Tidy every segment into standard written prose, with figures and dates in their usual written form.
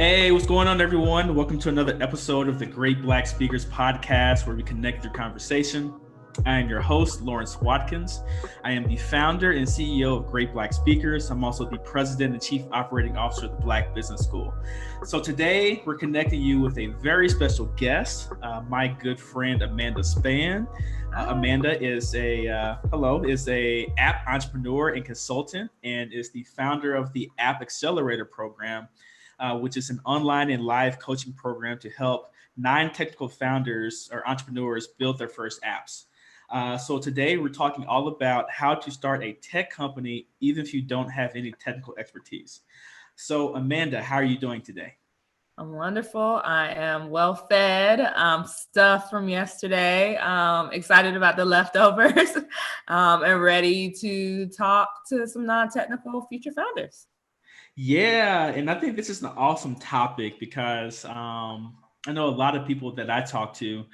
Hey, what's going on, everyone? Welcome to another episode of the Great Black Speakers Podcast, where we connect through conversation. I am your host, Dr Watkins. I am the founder and CEO of Great Black Speakers. I'm also the president and chief operating officer of the Black Business School. So today, we're connecting you with a very special guest, my good friend Amanda Spann. Amanda is a app entrepreneur and consultant, and is the founder of the App Accelerator program, which is an online and live coaching program to help non-technical founders or entrepreneurs build their first apps. So today we're talking all about how to start a tech company even if you don't have any technical expertise. So Amanda, how are you doing today? I'm wonderful. I am well fed, stuffed from yesterday, excited about the leftovers, and ready to talk to some non-technical future founders. Yeah, and I think this is an awesome topic because I know a lot of people that I talk to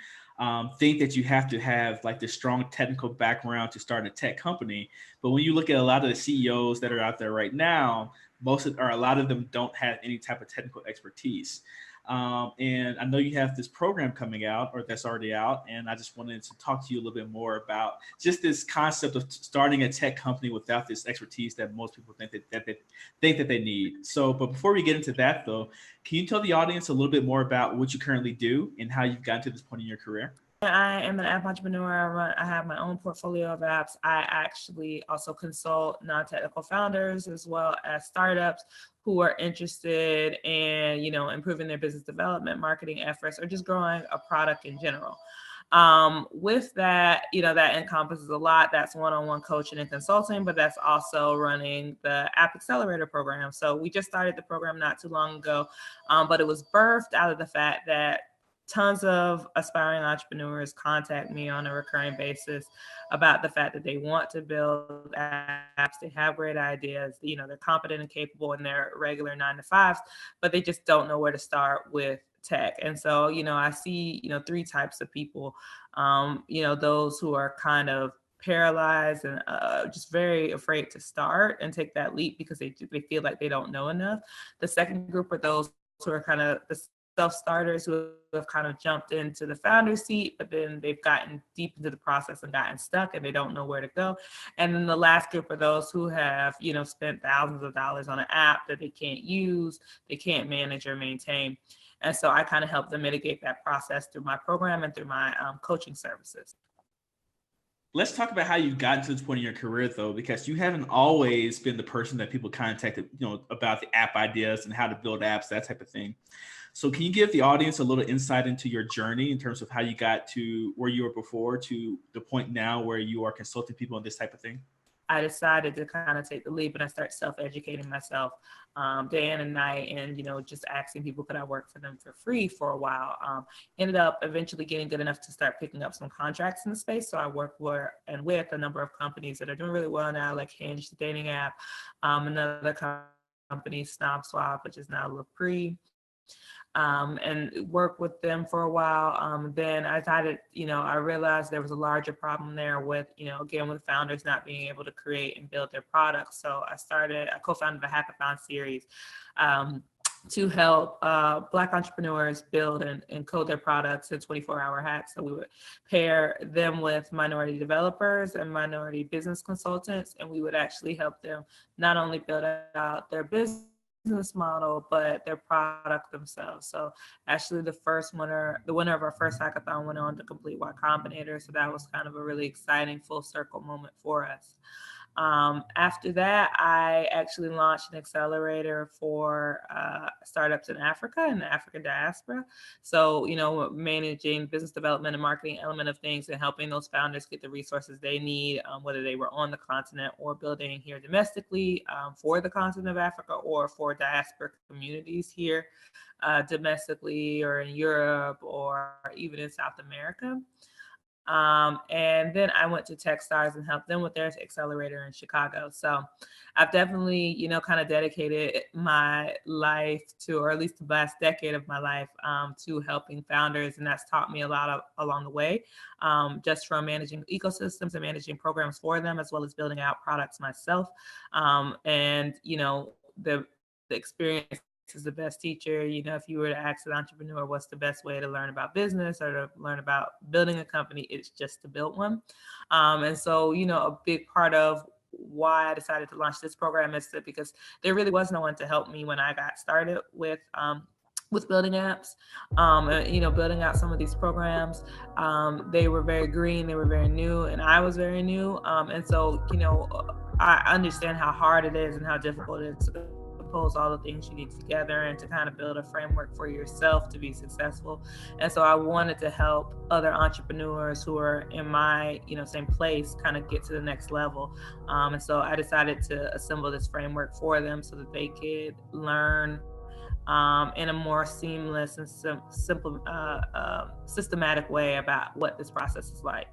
think that you have to have like the strong technical background to start a tech company. But when you look at a lot of the CEOs that are out there right now, a lot of them don't have any type of technical expertise. And I know you have this program coming out, or that's already out, and I just wanted to talk to you a little bit more about just this concept of starting a tech company without this expertise that most people think that they need. So, but before we get into that, though, can you tell the audience a little bit more about what you currently do and how you've gotten to this point in your career? I am an app entrepreneur. I have my own portfolio of apps. I actually also consult non-technical founders as well as startups who are interested in, improving their business development, marketing efforts, or just growing a product in general. With that, that encompasses a lot. That's one-on-one coaching and consulting, but that's also running the App Accelerator program. So we just started the program not too long ago, but it was birthed out of the fact that tons of aspiring entrepreneurs contact me on a recurring basis about the fact that they want to build apps. They have great ideas. They're competent and capable in their regular 9 to 5s, but they just don't know where to start with tech. And so, I see, three types of people. Those who are kind of paralyzed and just very afraid to start and take that leap because they feel like they don't know enough. The second group are those who are kind of the self-starters who have kind of jumped into the founder seat, but then they've gotten deep into the process and gotten stuck and they don't know where to go. And then the last group are those who have, spent thousands of dollars on an app that they can't use, they can't manage or maintain. And so I kind of help them mitigate that process through my program and through my coaching services. Let's talk about how you've gotten to this point in your career, though, because you haven't always been the person that people contacted, about the app ideas and how to build apps, that type of thing. So can you give the audience a little insight into your journey in terms of how you got to where you were before to the point now where you are consulting people on this type of thing? I decided to kind of take the leap and I started self-educating myself day in and night, and just asking people could I work for them for free for a while. Ended up eventually getting good enough to start picking up some contracts in the space. So I work for and with a number of companies that are doing really well now, like Hinge, the dating app, another company, Snob Swap, which is now Lapre. And work with them for a while. Then I decided, I realized there was a larger problem there with, again, with founders not being able to create and build their products. So I co-founded the Hackathon series to help Black entrepreneurs build and code their products in 24-hour hacks. So we would pair them with minority developers and minority business consultants, and we would actually help them not only build out their business model, but their product themselves. So actually the winner of our first hackathon went on to complete Y Combinator. So that was kind of a really exciting full circle moment for us. After that, I actually launched an accelerator for startups in Africa and the African diaspora. So, managing business development and marketing element of things and helping those founders get the resources they need, whether they were on the continent or building here domestically for the continent of Africa or for diaspora communities here domestically or in Europe or even in South America. And then I went to Techstars and helped them with their accelerator in Chicago. So I've definitely, kind of dedicated my life to, or at least the last decade of my life, to helping founders. And that's taught me a lot along the way, just from managing ecosystems and managing programs for them, as well as building out products myself. And, the experience is the best teacher. You know, if you were to ask an entrepreneur what's the best way to learn about business or to learn about building a company, it's just to build one. And so, you know, a big part of why I decided to launch this program is that because there really was no one to help me when I got started with building apps, you know, building out some of these programs. They were very green, they were very new, and I was very new. And so, you know, I understand how hard it is and how difficult it is to pose all the things you need together and to kind of build a framework for yourself to be successful. And so I wanted to help other entrepreneurs who are in my, you know, same place kind of get to the next level. And so I decided to assemble this framework for them so that they could learn in a more seamless and simple, systematic way about what this process is like.